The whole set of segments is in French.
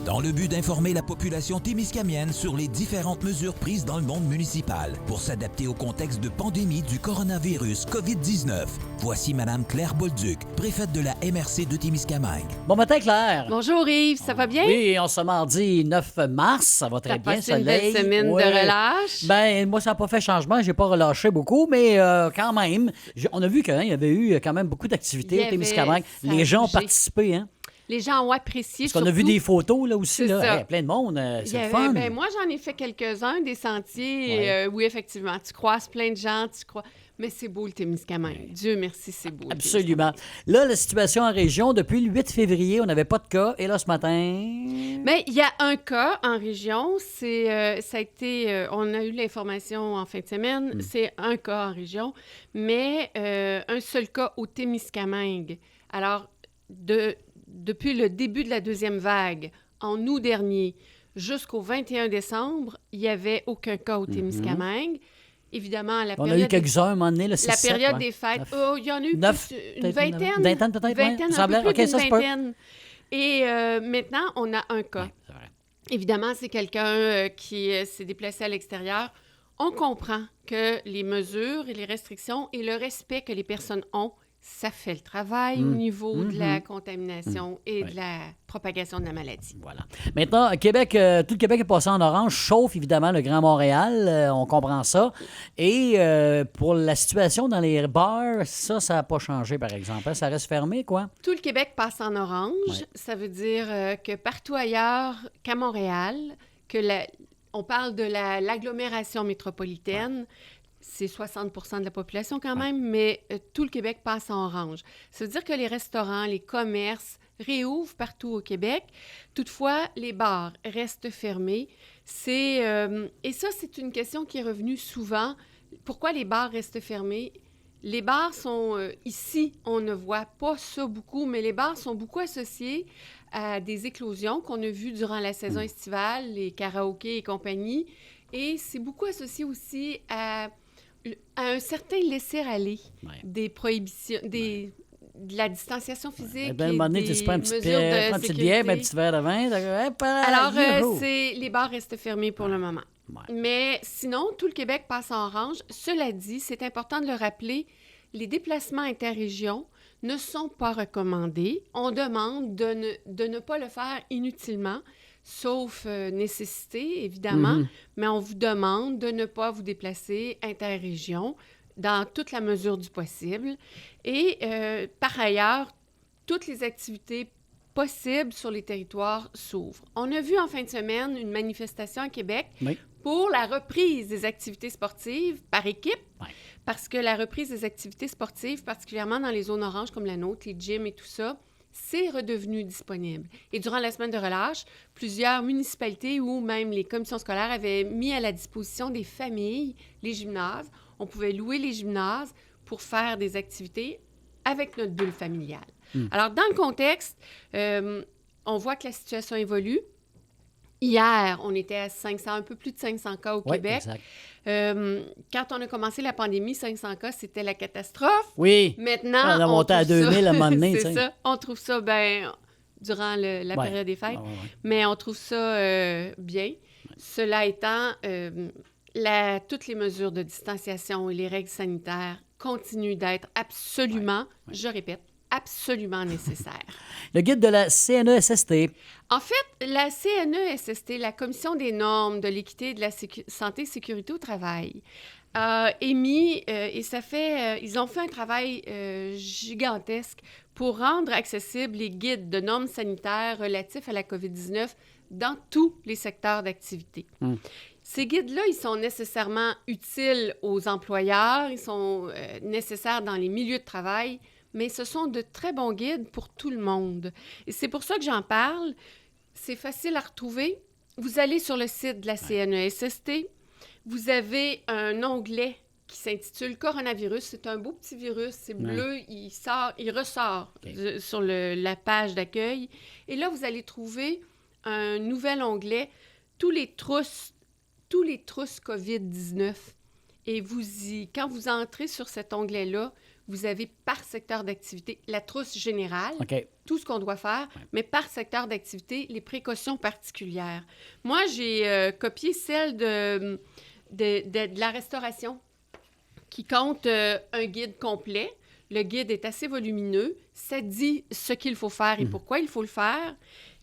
dans le but d'informer la population témiscamienne sur les différentes mesures prises dans le monde municipal pour s'adapter au contexte de pandémie du coronavirus COVID-19. Voici Mme Claire Bolduc, préfète de la MRC de Témiscamingue. Bon matin, Claire. Bonjour Yves, ça va bien? Oui, on se mardi 9 mars, ça va très bien, T'as passé soleil. une belle semaine de relâche? Ben, moi, ça n'a pas fait changement, j'ai pas relâché beaucoup, mais quand même, on a vu qu'il y avait eu quand même beaucoup d'activités au Témiscamingue. Les gens ont participé, hein? Les gens ont apprécié. Parce qu'on a vu des photos là aussi, là. Ça. Plein de monde, c'est le fun. Ben, moi, j'en ai fait quelques-uns, des sentiers. Oui, effectivement, tu croises plein de gens, mais c'est beau le Témiscamingue. Dieu merci, c'est beau. Absolument. Là, la situation en région, depuis le 8 février, on n'avait pas de cas. Et là, ce matin... Mais il y a un cas en région. Ça a été... on a eu l'information en fin de semaine. C'est un cas en région, mais un seul cas au Témiscamingue. Alors, depuis le début de la deuxième vague, en août dernier, jusqu'au 21 décembre, il n'y avait aucun cas au Témiscamingue. Évidemment, la on période... a eu quelques-uns, à un moment donné, le 6-7. La période des fêtes. Il y en a eu une vingtaine. Une vingtaine, peut-être? Un peu plus d'une vingtaine. Et maintenant, on a un cas. Ouais, Évidemment, c'est quelqu'un qui s'est déplacé à l'extérieur. On comprend que les mesures et les restrictions et le respect que les personnes ont, ça fait le travail au niveau de la contamination et de la propagation de la maladie. Voilà. Maintenant, Québec, tout le Québec est passé en orange, sauf évidemment le Grand Montréal. On comprend ça. Et pour la situation dans les bars, ça n'a pas changé, par exemple. Hein? Ça reste fermé, quoi? Tout le Québec passe en orange. Ouais. Ça veut dire que partout ailleurs qu'à Montréal, on parle de l'agglomération métropolitaine. Ouais. C'est 60 de la population quand même, mais tout le Québec passe en orange. Ça veut dire que les restaurants, les commerces réouvrent partout au Québec. Toutefois, les bars restent fermés. Et ça, c'est une question qui est revenue souvent. Pourquoi les bars restent fermés? Les bars sont... ici, on ne voit pas ça beaucoup, mais les bars sont beaucoup associés à des éclosions qu'on a vues durant la saison estivale, les karaokés et compagnie. Et c'est beaucoup associé aussi à un certain laisser-aller des prohibitions, de la distanciation physique un moment donné, tu prends un petit bière, un petit verre de vin. Alors, les bars restent fermés pour le moment. Ouais. Mais sinon, tout le Québec passe en orange. Cela dit, c'est important de le rappeler, les déplacements interrégions ne sont pas recommandés. On demande de ne pas le faire inutilement, sauf nécessité, évidemment, mais on vous demande de ne pas vous déplacer interrégion dans toute la mesure du possible. Et par ailleurs, toutes les activités possibles sur les territoires s'ouvrent. On a vu en fin de semaine une manifestation à Québec pour la reprise des activités sportives par équipe, parce que la reprise des activités sportives, particulièrement dans les zones oranges comme la nôtre, les gyms et tout ça, c'est redevenu disponible. Et durant la semaine de relâche, plusieurs municipalités ou même les commissions scolaires avaient mis à la disposition des familles les gymnases. On pouvait louer les gymnases pour faire des activités avec notre bulle familiale. Alors, dans le contexte, on voit que la situation évolue. Hier, on était à 500, un peu plus de 500 cas au Québec. Exact. Quand on a commencé la pandémie, 500 cas, c'était la catastrophe. Oui. Maintenant, on a monté à 2000 à un moment donné. C'est ça. On trouve ça, durant la période des fêtes. Mais on trouve ça bien. Cela étant, toutes les mesures de distanciation et les règles sanitaires continuent d'être absolument, je répète, absolument nécessaire. Le guide de la CNESST. En fait, la CNESST, la Commission des normes de l'équité et de la santé et sécurité au travail, a émis, et ils ont fait un travail gigantesque pour rendre accessibles les guides de normes sanitaires relatifs à la COVID-19 dans tous les secteurs d'activité. Ces guides-là, ils sont nécessairement utiles aux employeurs, ils sont nécessaires dans les milieux de travail, mais ce sont de très bons guides pour tout le monde. Et c'est pour ça que j'en parle. C'est facile à retrouver. Vous allez sur le site de la CNESST. Vous avez un onglet qui s'intitule Coronavirus. C'est un beau petit virus. C'est bleu. Il ressort sur la page d'accueil. Et là, vous allez trouver un nouvel onglet, tous les trousses COVID-19. Et quand vous entrez sur cet onglet-là, vous avez par secteur d'activité la trousse générale, OK. tout ce qu'on doit faire, mais par secteur d'activité, les précautions particulières. Moi, j'ai copié celle de la restauration qui compte un guide complet. Le guide est assez volumineux. Ça dit ce qu'il faut faire et pourquoi il faut le faire.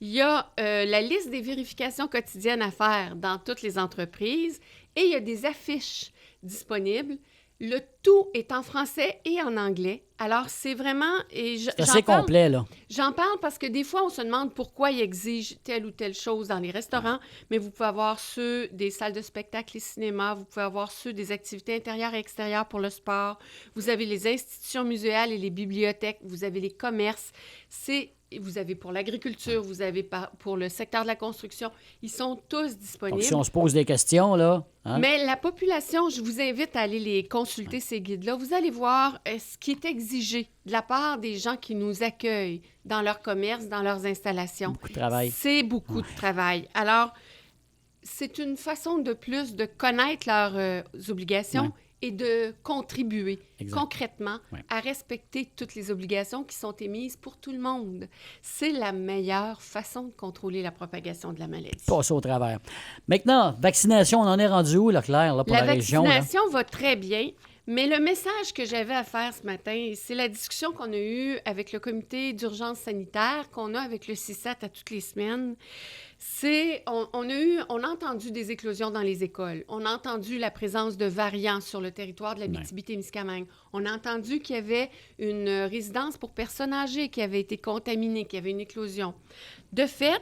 Il y a la liste des vérifications quotidiennes à faire dans toutes les entreprises et il y a des affiches disponibles. Le tout est en français et en anglais. Alors, c'est vraiment... C'est assez complet, là. J'en parle parce que des fois, on se demande pourquoi ils exigent telle ou telle chose dans les restaurants, mais vous pouvez avoir ceux des salles de spectacle et cinéma, vous pouvez avoir ceux des activités intérieures et extérieures pour le sport, vous avez les institutions muséales et les bibliothèques, vous avez les commerces, vous avez pour l'agriculture, vous avez pour le secteur de la construction, ils sont tous disponibles. Donc, si on se pose des questions, là... Hein? Mais la population, je vous invite à aller les consulter, ces guides-là. Vous allez voir ce qui est exigé de la part des gens qui nous accueillent dans leur commerce, dans leurs installations. Beaucoup de travail. C'est beaucoup de travail. Alors, c'est une façon de plus de connaître leurs obligations et de contribuer concrètement à respecter toutes les obligations qui sont émises pour tout le monde. C'est la meilleure façon de contrôler la propagation de la maladie. Passer au travers. Maintenant, vaccination, on en est rendu où, là, Claire, là, pour la région? La vaccination va très bien, mais le message que j'avais à faire ce matin, c'est la discussion qu'on a eue avec le comité d'urgence sanitaire, qu'on a avec le CISAT à toutes les semaines. On a entendu des éclosions dans les écoles. On a entendu la présence de variants sur le territoire de l'Abitibi-Témiscamingue. On a entendu qu'il y avait une résidence pour personnes âgées qui avait été contaminée, qu'il y avait une éclosion. De fait,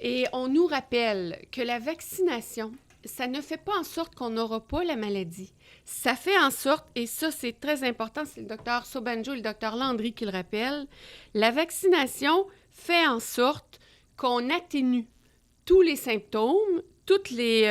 et on nous rappelle que la vaccination, ça ne fait pas en sorte qu'on n'aura pas la maladie. Ça fait en sorte, et ça c'est très important, c'est le docteur Sobanjo et le docteur Landry qui le rappellent, la vaccination fait en sorte qu'on atténue tous les symptômes, toutes les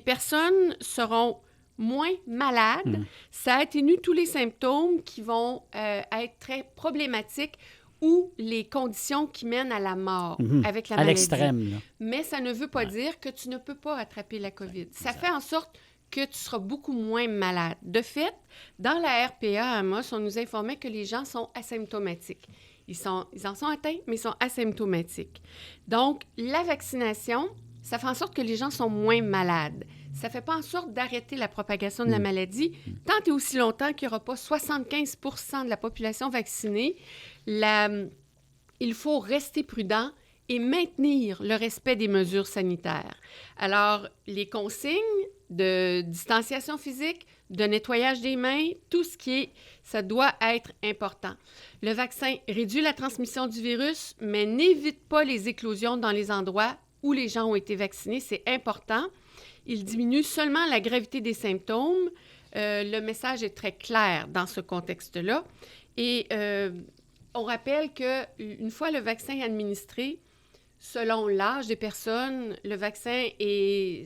personnes seront moins malades. Ça atténue tous les symptômes qui vont être très problématiques ou les conditions qui mènent à la mort avec la maladie. À l'extrême. Là. Mais ça ne veut pas dire que tu ne peux pas attraper la COVID. Ça fait en sorte que tu seras beaucoup moins malade. De fait, dans la RPA à Amos, on nous informait que les gens sont asymptomatiques. Ils en sont atteints, mais ils sont asymptomatiques. Donc, la vaccination, ça fait en sorte que les gens sont moins malades. Ça ne fait pas en sorte d'arrêter la propagation de la maladie tant et aussi longtemps qu'il n'y aura pas 75 % de la population vaccinée. Il faut rester prudent et maintenir le respect des mesures sanitaires. Alors, les consignes de distanciation physique, de nettoyage des mains, tout ce ça doit être important. Le vaccin réduit la transmission du virus, mais n'évite pas les éclosions dans les endroits où les gens ont été vaccinés. C'est important. Il diminue seulement la gravité des symptômes. Le message est très clair dans ce contexte-là. Et on rappelle qu'une fois le vaccin administré, selon l'âge des personnes, le vaccin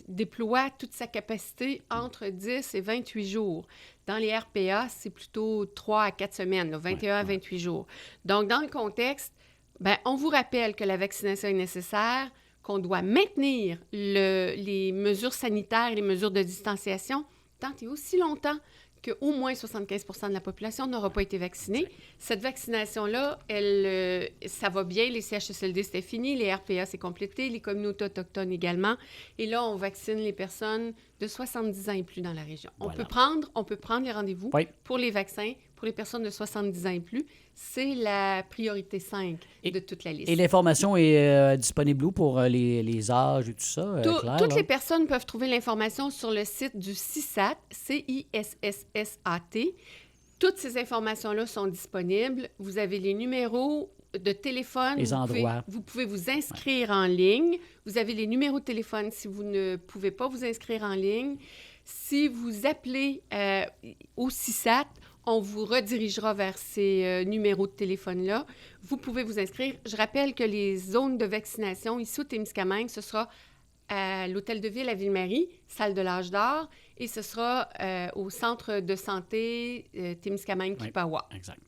déploie toute sa capacité entre 10 et 28 jours. Dans les RPA, c'est plutôt 3 à 4 semaines, là, 21 à 28 jours. Donc, dans le contexte, on vous rappelle que la vaccination est nécessaire, qu'on doit maintenir les mesures sanitaires et les mesures de distanciation tant et aussi longtemps qu'au moins 75 % de la population n'aura pas été vaccinée. Cette vaccination-là, ça va bien. Les CHSLD, c'était fini. Les RPA, c'est complété. Les communautés autochtones également. Et là, on vaccine les personnes de 70 ans et plus dans la région. Voilà. On peut prendre les rendez-vous pour les vaccins pour les personnes de 70 ans et plus. C'est la priorité 5 de toute la liste. Et l'information est disponible où pour les âges et tout ça? Claire, toutes les personnes peuvent trouver l'information sur le site du CISAT, CISSAT. Toutes ces informations-là sont disponibles. Vous avez les numéros de téléphone. Les endroits. Vous pouvez vous inscrire en ligne. Vous avez les numéros de téléphone si vous ne pouvez pas vous inscrire en ligne. Si vous appelez au CISAT, on vous redirigera vers ces numéros de téléphone-là. Vous pouvez vous inscrire. Je rappelle que les zones de vaccination ici au Témiscamingue, ce sera à l'Hôtel de Ville à Ville-Marie, salle de l'Âge d'Or, et ce sera au Centre de santé Témiscamingue-Kipawa. Exact.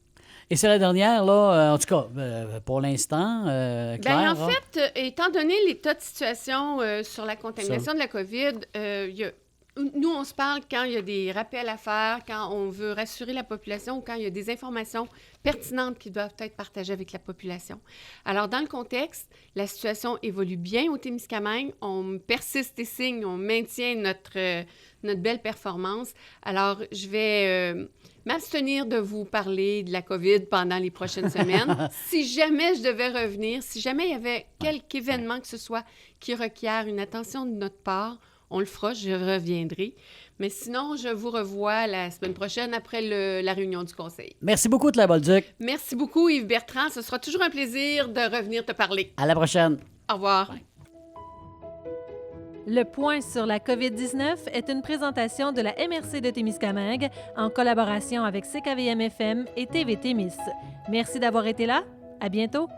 Et c'est la dernière, là, en tout cas, pour l'instant, Claire? En fait, étant donné l'état de situation sur la contamination de la COVID, il y a nous, on se parle quand il y a des rappels à faire, quand on veut rassurer la population ou quand il y a des informations pertinentes qui doivent être partagées avec la population. Alors, dans le contexte, la situation évolue bien au Témiscamingue. On persiste et signe, on maintient notre belle performance. Alors, je vais m'abstenir de vous parler de la COVID pendant les prochaines semaines. Si jamais je devais revenir, si jamais il y avait quelque événement que ce soit qui requiert une attention de notre part, on le fera, je reviendrai. Mais sinon, je vous revois la semaine prochaine après la réunion du Conseil. Merci beaucoup, Claire Bolduc. Merci beaucoup, Yves Bertrand. Ce sera toujours un plaisir de revenir te parler. À la prochaine. Au revoir. Bye. Le point sur la COVID-19 est une présentation de la MRC de Témiscamingue en collaboration avec CKVM FM et TV Témis. Merci d'avoir été là. À bientôt.